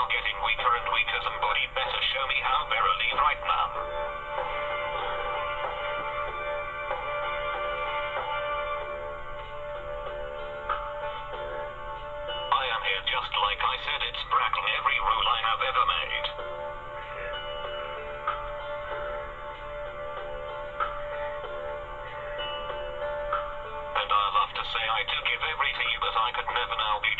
are getting weaker and weaker. Somebody better show me how verily right now. I am here just like I said. It's breaking every rule I have ever made. And I'll have to say I do give everything you, but I could never now be